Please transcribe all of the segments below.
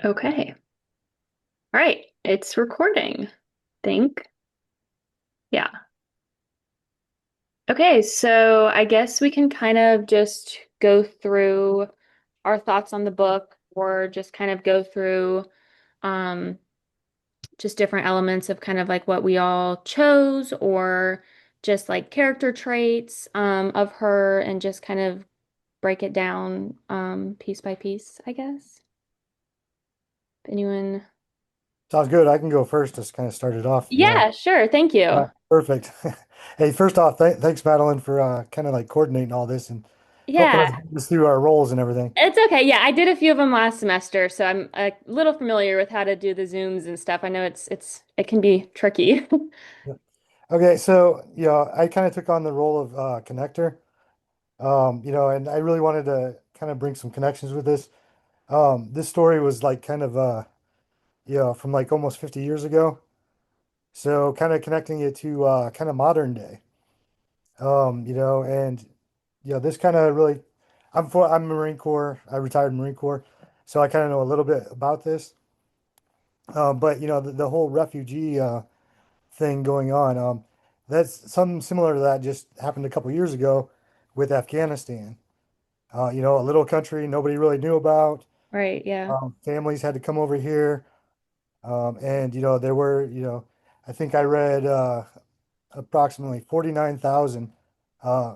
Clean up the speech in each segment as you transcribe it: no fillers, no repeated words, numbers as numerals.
Okay. All right. It's recording. Think. Yeah. Okay, so I guess we can kind of just go through our thoughts on the book or just kind of go through um just different elements of kind of like what we all chose or just like character traits of her and just kind of break it down piece by piece, I guess. Anyone? Sounds good. I can go first to kind of start it off if you want. Yeah, sure. Thank All you. right, perfect. Hey, first off, thanks, Madeline, for kind of like coordinating all this and helping us Yeah. get us through our roles and everything. It's okay. Yeah, I did a few of them last semester, so I'm a little familiar with how to do the Zooms and stuff. I know it can be tricky. Yeah. Okay, so I kind of took on the role of connector. And I really wanted to kind of bring some connections with this. This story was like kind of from like almost 50 years ago. So kind of connecting it to kind of modern day. And this kind of really, I'm Marine Corps. I retired Marine Corps, so I kind of know a little bit about this. But the whole refugee thing going on, that's something similar to that just happened a couple years ago with Afghanistan. A little country nobody really knew about. Right, yeah. Families had to come over here, and there were I think I read approximately 49,000 uh,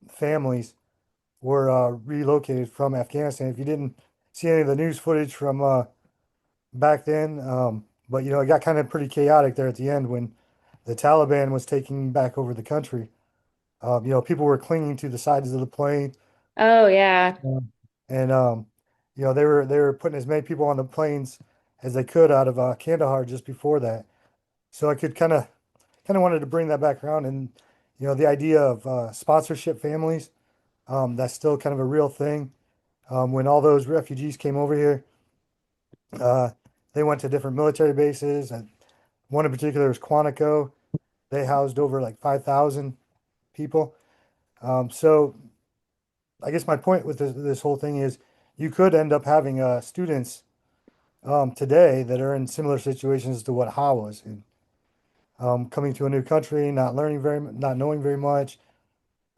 families were relocated from Afghanistan. If you didn't see any of the news footage from back then, but it got kind of pretty chaotic there at the end when the Taliban was taking back over the country. People were clinging to the sides of the plane, Oh, yeah. and they were putting as many people on the planes as they could out of Kandahar just before that. So I could kind of wanted to bring that back around, and the idea of sponsorship families. That's still kind of a real thing. When all those refugees came over here, uh, they went to different military bases. And one in particular was Quantico. They housed over like 5,000 people. So I guess my point with this whole thing is you could end up having students today that are in similar situations to what Ha was in, coming to a new country, not knowing very much.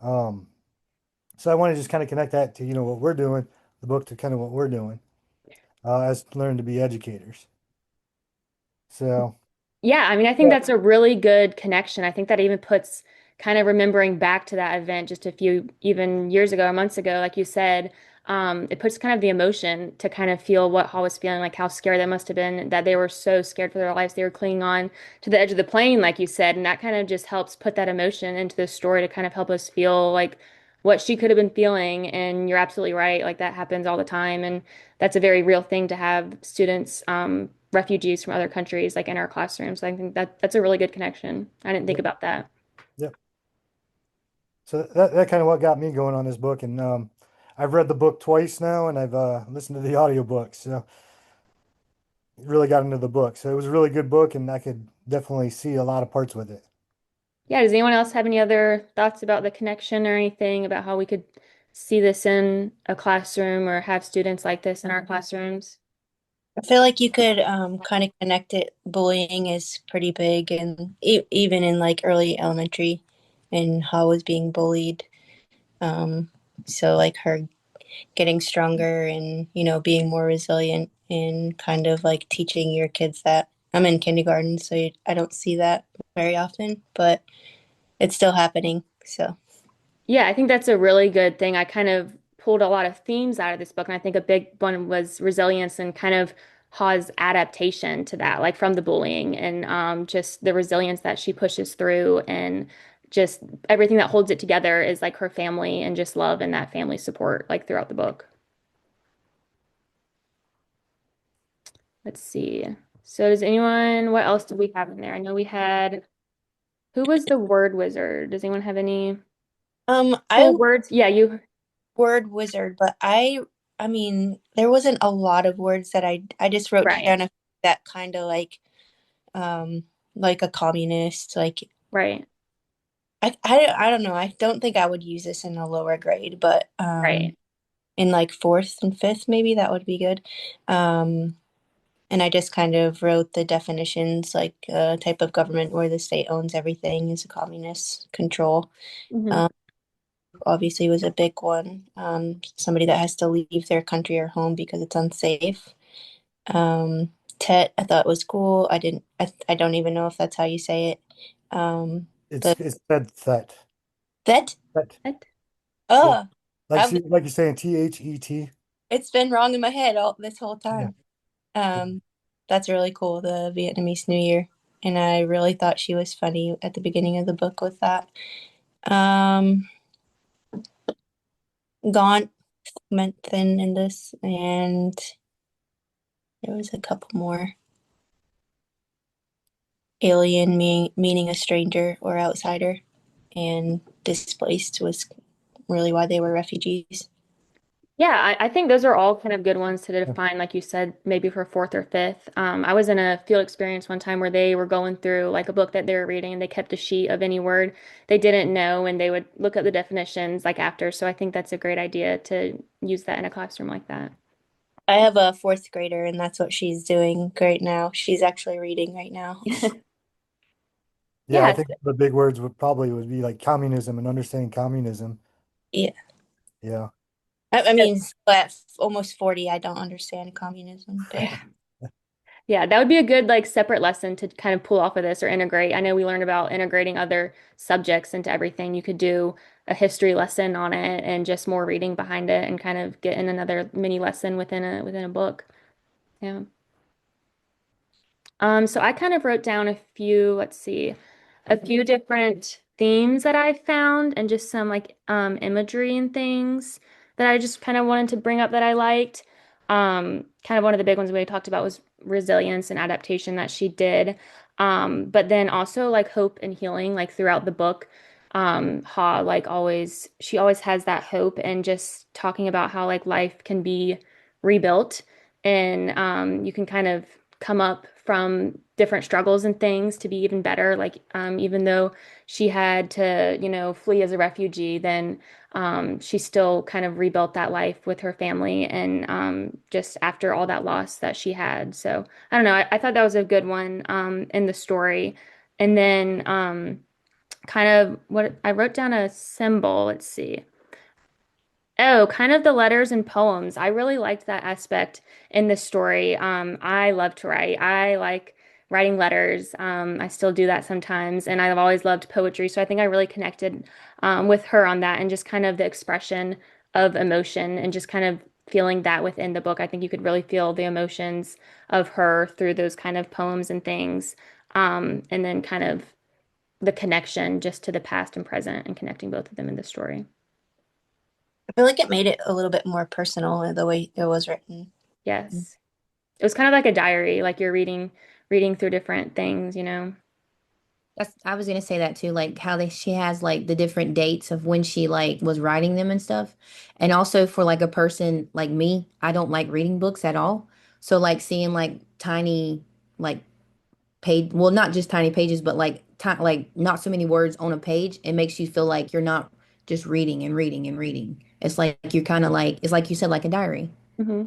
Um, so I want to just kind of connect that to, what we're doing, the book to kind of what we're doing as learn to be educators. So. Yeah, I mean, I think Yeah. that's a really good connection. I think that even puts kind of remembering back to that event just a few even years ago or months ago, like you said, it puts kind of the emotion to kind of feel what Hall was feeling, like how scared that must have been, that they were so scared for their lives. They were clinging on to the edge of the plane, like you said, and that kind of just helps put that emotion into the story to kind of help us feel like what she could have been feeling. And you're absolutely right, like that happens all the time. And that's a very real thing to have students, refugees from other countries, like in our classrooms. I think that's a really good connection. I didn't think Yep. about that. Yep. So that kind of what got me going on this book, and I've read the book twice now, and I've listened to the audiobook, so really got into the book. So it was a really good book, and I could definitely see a lot of parts with it. Yeah, does anyone else have any other thoughts about the connection or anything about how we could see this in a classroom or have students like this in our classrooms? I feel like you could kind of connect it. Bullying is pretty big, and even in like early elementary, and how was being bullied. Um, so like her getting stronger and being more resilient and kind of like teaching your kids that. I'm in kindergarten, so I don't see that very often, but it's still happening. So Yeah, I think that's a really good thing. I kind of pulled a lot of themes out of this book, and I think a big one was resilience and kind of Ha's adaptation to that, like from the bullying and just the resilience that she pushes through, and just everything that holds it together is like her family and just love and that family support, like throughout the book. Let's see. So, does anyone, what else did we have in there? I know we had, who was the word wizard? Does anyone have any I cool words? Yeah, you, word wizard, but I mean there wasn't a lot of words that I just wrote right, down that kind of um like a communist like right, I don't know. I don't think I would use this in a lower grade, but right. in like fourth and fifth maybe that would be good. Um and I just kind of wrote the definitions, like a type of government where the state owns everything is a communist control. Hmm. Um, Obviously was a big one. Somebody that has to leave their country or home because it's unsafe. Um, Tet I thought was cool. I don't even know if that's how you say it. The It's said that. Thet? That. Yeah. Oh, I've Like you're saying THET. it's been wrong in my head all this whole Yeah. time. Um, that's really cool, the Vietnamese New Year. And I really thought she was funny at the beginning of the book with that. Um, Gaunt meant thin in this, and there was a couple more. Alien meaning a stranger or outsider, and displaced was really why they were refugees. Yeah, I think those are all kind of good ones to define, like you said, maybe for fourth or fifth. I was in a field experience one time where they were going through like a book that they were reading and they kept a sheet of any word they didn't know and they would look up the definitions like after. So I think that's a great idea to use that in a classroom like that. I have a fourth grader, and that's what she's doing right now. She's actually reading right now. Yeah, I Yeah, think the big words would be like communism and understanding communism. Yeah. Yeah. I mean, at almost 40, I don't understand communism, but yeah, that would be a good like separate lesson to kind of pull off of this or integrate. I know we learned about integrating other subjects into everything. You could do a history lesson on it and just more reading behind it and kind of get in another mini lesson within a book. Yeah. So I kind of wrote down a few, let's see, a few different themes that I found and just some like imagery and things that I just kind of wanted to bring up that I liked. Kind of one of the big ones we talked about was resilience and adaptation that she did. But then also like hope and healing, like throughout the book. Ha, like always, she always has that hope and just talking about how like life can be rebuilt and you can kind of come up from different struggles and things to be even better. Like, even though she had to, flee as a refugee, then she still kind of rebuilt that life with her family and just after all that loss that she had. So I don't know. I thought that was a good one in the story. And then kind of what I wrote down a symbol. Let's see. Oh, kind of the letters and poems. I really liked that aspect in the story. I love to write. I like writing letters. I still do that sometimes, and I've always loved poetry. So I think I really connected with her on that and just kind of the expression of emotion and just kind of feeling that within the book. I think you could really feel the emotions of her through those kind of poems and things. And then kind of the connection just to the past and present and connecting both of them in the story. I feel like it made it a little bit more personal in the way it was written. Yes. It was kind of like a diary, like you're reading through different things. That's, I was gonna say that too, like how she has like the different dates of when she like was writing them and stuff. And also for like a person like me, I don't like reading books at all. So like seeing like tiny like page, well, not just tiny pages, but like like not so many words on a page, it makes you feel like you're not just reading and reading and reading. It's like you're kind of like it's like you said, like a diary. Hmm.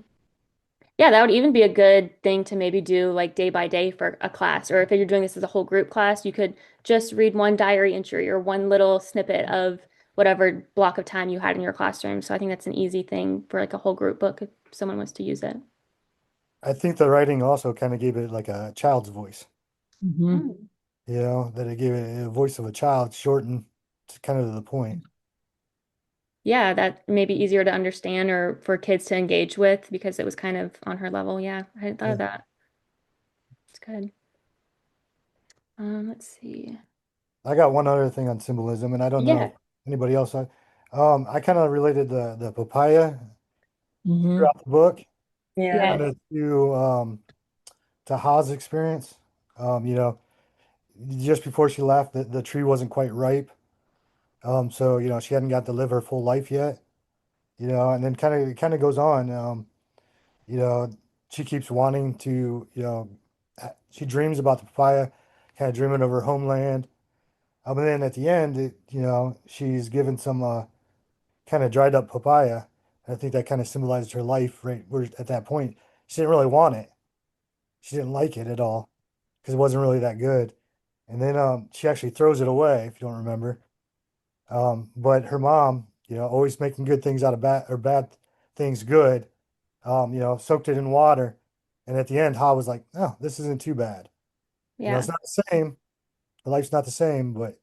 Yeah, that would even be a good thing to maybe do like day by day for a class. Or if you're doing this as a whole group class, you could just read one diary entry or one little snippet of whatever block of time you had in your classroom. So I think that's an easy thing for like a whole group book if someone wants to use it. I think the writing also kind of gave it like a child's voice, Hmm. Mm. that it gave it a voice of a child, shortened to kind of the point. Yeah, that may be easier to understand or for kids to engage with because it was kind of on her level. Yeah, I hadn't thought of Yeah. that. It's good. Let's see. I got one other thing on symbolism, and I don't know Yeah. if anybody else. I kind of related the papaya Hmm. throughout the book, Yeah. kind Yes. of to Ha's experience. You know, just before she left, the tree wasn't quite ripe. So she hadn't got to live her full life yet. And then kind of goes on. You know, she keeps wanting to. She dreams about the papaya, kind of dreaming of her homeland. And then at the end, she's given some kind of dried up papaya. I think that kind of symbolized her life right where at that point she didn't really want it. She didn't like it at all because it wasn't really that good. And then she actually throws it away, if you don't remember. But her mom, always making good things out of bad or bad things good, soaked it in water. And at the end, Ha was like, "Oh, this isn't too bad. Yeah. It's not the same. The life's not the same, but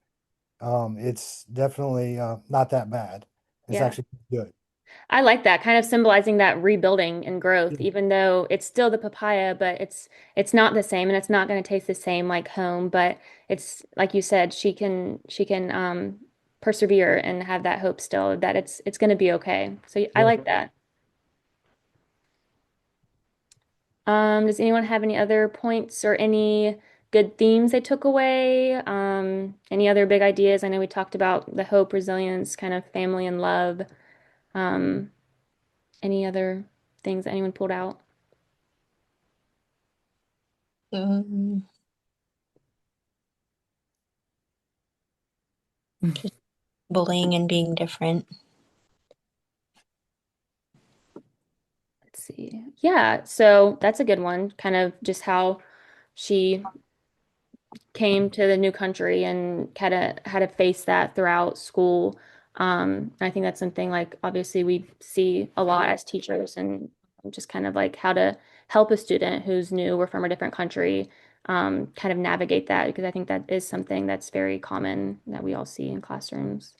it's definitely not that bad. It's Yeah. actually good." I like that kind of symbolizing that rebuilding and growth, Yeah. even though it's still the papaya, but it's not the same and it's not going to taste the same like home, but it's like you said, she can persevere and have that hope still that it's going to be okay. So I Yeah. like that. Does anyone have any other points or any good themes they took away? Any other big ideas? I know we talked about the hope, resilience, kind of family and love. Um, any other things that anyone pulled out? Um, just bullying and being different. Let's see. Yeah, so that's a good one. Kind of just how she came to the new country and kind of had to face that throughout school. I think that's something like obviously we see a lot as teachers and just kind of like how to help a student who's new or from a different country, kind of navigate that because I think that is something that's very common that we all see in classrooms.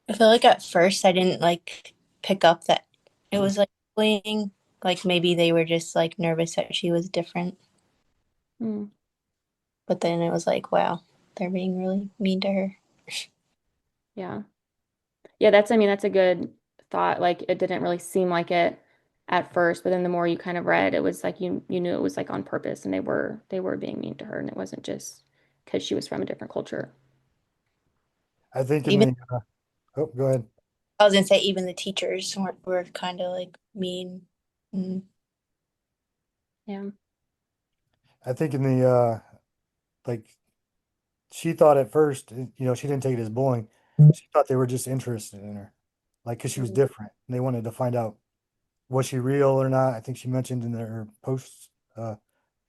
I feel like at first I didn't like pick up that it was like bullying. Like maybe they were just like nervous that she was different. Mm, But then it was like, wow, they're being really mean to her. yeah. Yeah, I mean, that's a good thought. Like it didn't really seem like it at first, but then the more you kind of read, it was like you knew it was like on purpose and they were being mean to her and it wasn't just because she was from a different culture. I think in Even the, oh, go ahead. I was gonna say even the teachers were kind of like mean. Mm. Yeah. I think in the, like, she thought at first, she didn't take it as bullying. She thought they were just interested in her, like, because she was Mhm. different. And they wanted to find out, was she real or not? I think she mentioned in her post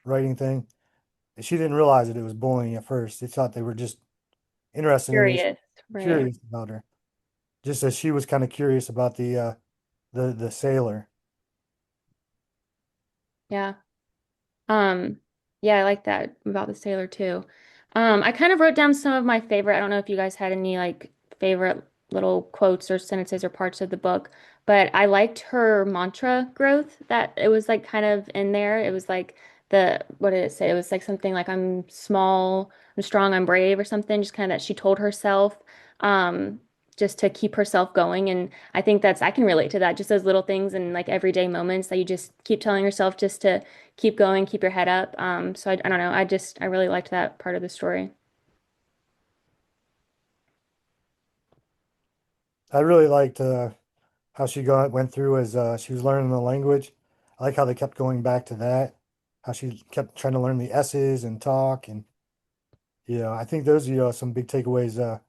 writing thing. She didn't realize that it was bullying at first. They thought they were just interested in her, Curious, right? curious about her, just as she was kind of curious about the sailor. Yeah. Um, yeah, I like that about the sailor too. I kind of wrote down some of my favorite. I don't know if you guys had any like favorite little quotes or sentences or parts of the book, but I liked her mantra growth that it was like kind of in there. It was like what did it say? It was like something like I'm small, I'm strong, I'm brave or something, just kind of that she told herself, um, just to keep herself going. And I think I can relate to that, just those little things and like everyday moments that you just keep telling yourself just to keep going, keep your head up. So I don't know. I really liked that part of the story. I really liked how she went through as she was learning the language. I like how they kept going back to that. How she kept trying to learn the S's and talk, and I think those some big takeaways.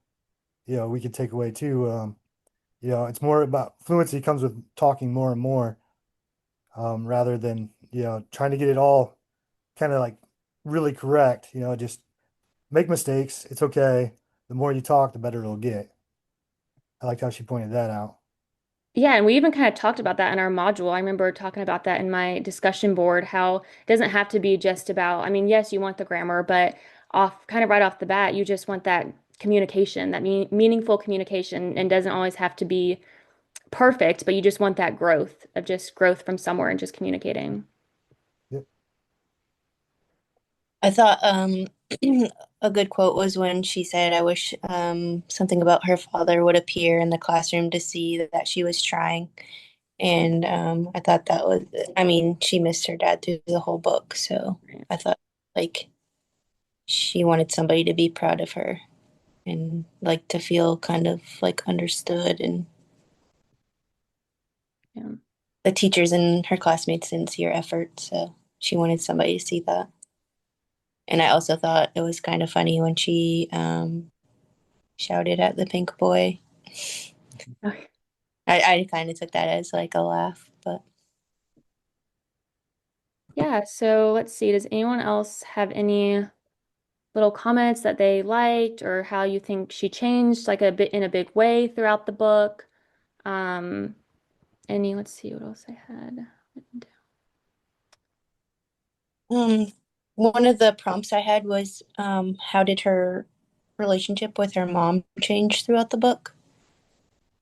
We could take away too. It's more about fluency comes with talking more and more, rather than trying to get it all kind of like really correct. Just make mistakes. It's okay. The more you talk, the better it'll get. I liked how she pointed that out. Yeah, and we even kind of talked about that in our module. I remember talking about that in my discussion board, how it doesn't have to be just about, I mean, yes, you want the grammar, but kind of right off the bat, you just want that communication, that meaningful communication, and doesn't always have to be perfect, but you just want that growth of just growth from somewhere and just communicating. Yep. I thought a good quote was when she said, "I wish something about her father would appear in the classroom to see that she was trying." And I thought that was, I mean, she missed her dad through the whole book, so Right. I thought like she wanted somebody to be proud of her and like to feel kind of like understood, and Yeah. the teachers and her classmates didn't see her effort, so she wanted somebody to see that. And I also thought it was kind of funny when she shouted at the pink boy. Okay. I kind of took that as like a laugh, but Yeah, so let's see. Does anyone else have any little comments that they liked or how you think she changed like a bit in a big way throughout the book? Um, let's see what else I had. Um, One of the prompts I had was how did her relationship with her mom change throughout the book?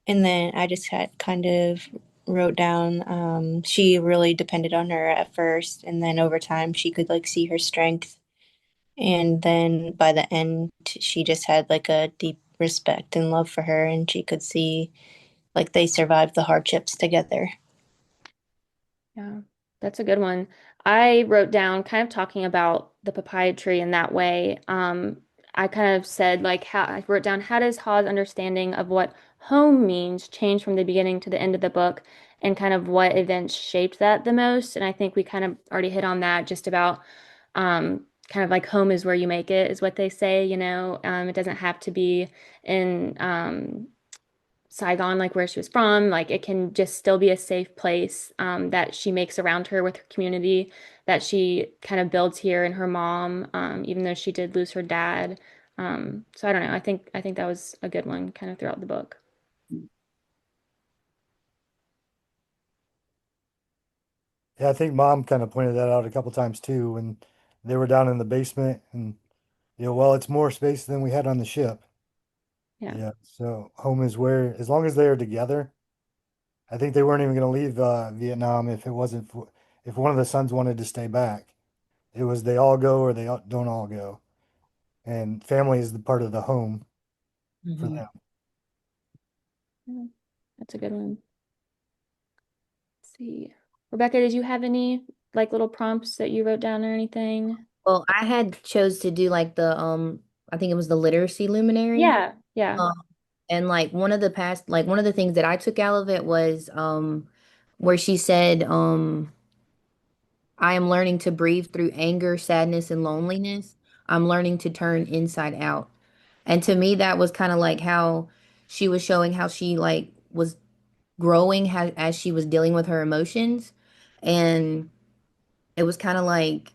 And then I just had kind of wrote down she really depended on her at first, and then over time she could like see her strength. And then by the end, she just had like a deep respect and love for her, and she could see like they survived the hardships together. Yeah, that's a good one. I wrote down kind of talking about the papaya tree in that way. I kind of said like how I wrote down how does Ha's understanding of what home means change from the beginning to the end of the book and kind of what events shaped that the most. And I think we kind of already hit on that just about kind of like home is where you make it is what they say, you know. It doesn't have to be in Saigon, like where she was from, like it can just still be a safe place that she makes around her with her community that she kind of builds here in her mom, even though she did lose her dad. So I don't know. I think that was a good one kind of throughout the book. Yeah, I think mom kind of pointed that out a couple times too when they were down in the basement and well, it's more space than we had on the ship. Yeah. Yeah, so home is where, as long as they are together, I think they weren't even going to leave Vietnam if it wasn't for, if one of the sons wanted to stay back. It was they all go or don't all go. And family is the part of the home for Mhm. them. Yeah, that's a good one. Let's see. Rebecca, did you have any like little prompts that you wrote down or anything? Well, I had chose to do like the I think it was the literacy luminary. Yeah, yeah. Um, and like one of the things that I took out of it was where she said I am learning to breathe through anger, sadness, and loneliness. I'm learning to turn inside out. And to me, that was kind of like how she was showing how she like was growing as she was dealing with her emotions. And it was kind of like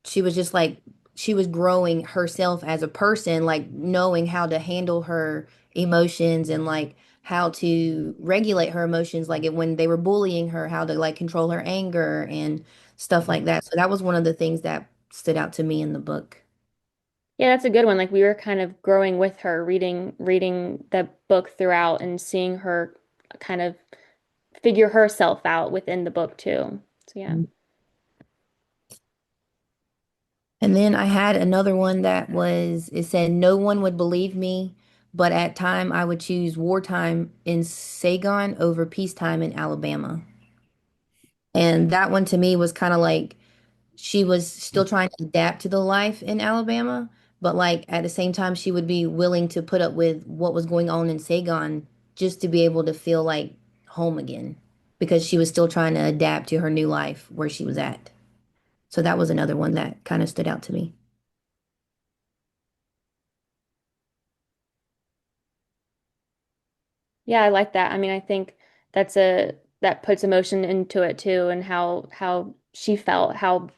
she was just like she was growing herself as a person, like knowing how to handle her emotions and like how to regulate her emotions, like when they were bullying her, how to like control her anger and stuff like that. So that was one of the things that stood out to me in the book. Yeah, that's a good one. Like we were kind of growing with her, reading the book throughout and seeing her kind of figure herself out within the book too. So yeah. And then I had another one that was, it said, no one would believe me, but at time I would choose wartime in Saigon over peacetime in Alabama. And that one to me was kind of like she was still trying to adapt to the life in Alabama, but like at the same time, she would be willing to put up with what was going on in Saigon just to be able to feel like home again because she was still trying to adapt to her new life where she was at. So that was another one that kind of stood out to me. Yeah, I like that. I mean, I think that puts emotion into it too and how she felt, how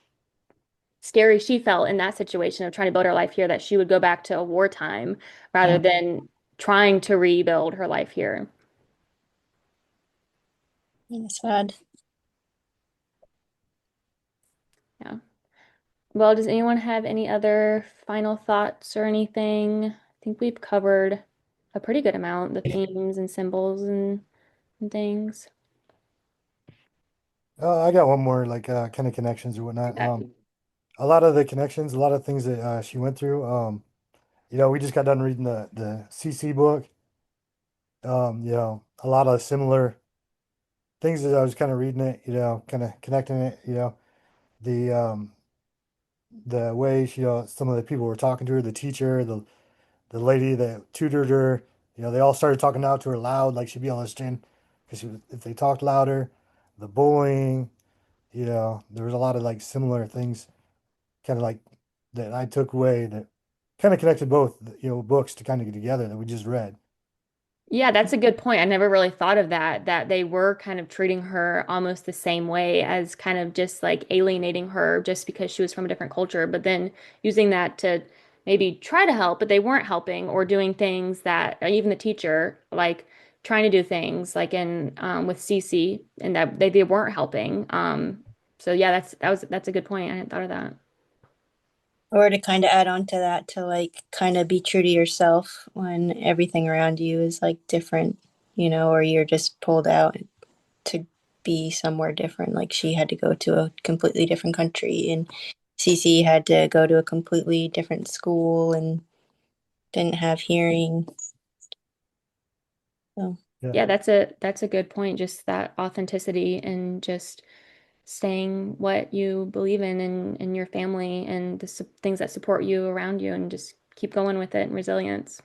scary she felt in that situation of trying to build her life here, that she would go back to a wartime rather Yeah. than trying to rebuild her life here. Yeah, sad. Yeah. Well, does anyone have any other final thoughts or anything? I think we've covered a pretty good amount, the themes and symbols and things. I got one more like kind of connections or whatnot. Okay. A lot of the connections, a lot of things that she went through. We just got done reading the CC book. A lot of similar things as I was kind of reading it, kind of connecting it, the the way she, some of the people were talking to her, the teacher, the lady that tutored her, they all started talking out to her loud, like she'd be on the stand because if they talked louder, the bullying, there was a lot of like similar things, kind of like that I took away that kind of connected both, books to kind of get together that we just read. Yeah, that's a good point. I never really thought of that, that they were kind of treating her almost the same way as kind of just like alienating her just because she was from a different culture, but then using that to maybe try to help, but they weren't helping or doing things that, or even the teacher, like trying to do things like in with Cece and that they weren't helping. So yeah, that's a good point. I hadn't thought of that. Or to kind of add on to that, to like kind of be true to yourself when everything around you is like different, or you're just pulled out to be somewhere different. Like she had to go to a completely different country, and Cece had to go to a completely different school and didn't have hearing. So, Yeah. Yeah, that's a good point. Just that authenticity and just staying what you believe in and your family and the things that support you around you and just keep going with it and resilience.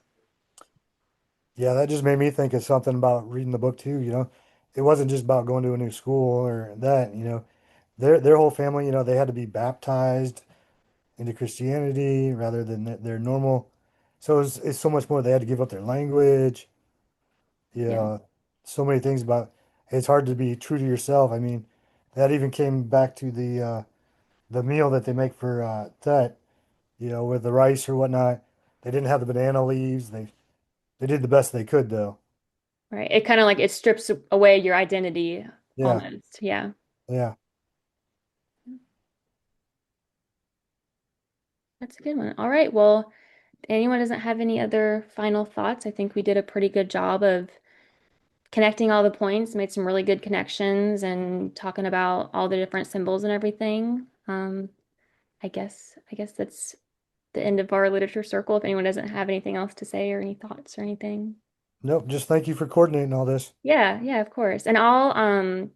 Yeah, that just made me think of something about reading the book too, you know. It wasn't just about going to a new school or that, you know. Their whole family, you know, they had to be baptized into Christianity rather than their normal. So it's so much more. They had to give up their language. Yeah, Yeah, so many things about it's hard to be true to yourself. I mean, that even came back to the meal that they make for that, you know, with the rice or whatnot. They didn't have the banana leaves. They did the best they could though. right. It kind of like it strips away your identity Yeah, almost. Yeah, yeah. that's a good one. All right. Well, if anyone doesn't have any other final thoughts, I think we did a pretty good job of connecting all the points, made some really good connections and talking about all the different symbols and everything. I guess that's the end of our literature circle. If anyone doesn't have anything else to say or any thoughts or anything. Nope. Just thank you for coordinating all this. Yeah, yeah, of course. And I'll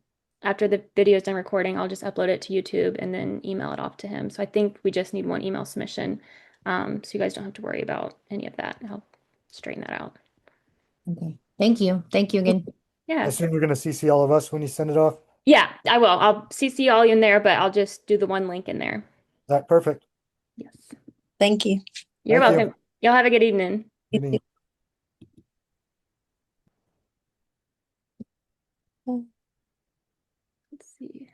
after the video is done recording, I'll just upload it to YouTube and then email it off to him. So I think we just need one email submission. So you guys don't have to worry about any of that. I'll straighten that out. Okay. Thank you. Thank you again. I Yeah. assume you're gonna CC all of us when you send it off. Yeah, I will. I'll CC all in there, but I'll just do the one link in there. That perfect. Yes. thank you. You're Thank you. welcome. Y'all have a good evening. Good evening. Let's see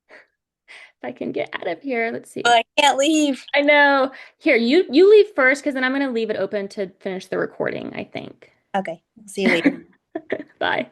if I can get out of here. Let's Oh, see. I can't leave. I know. Here, you leave first because then I'm gonna leave it open to finish the recording, I think. Okay, see you later. Bye.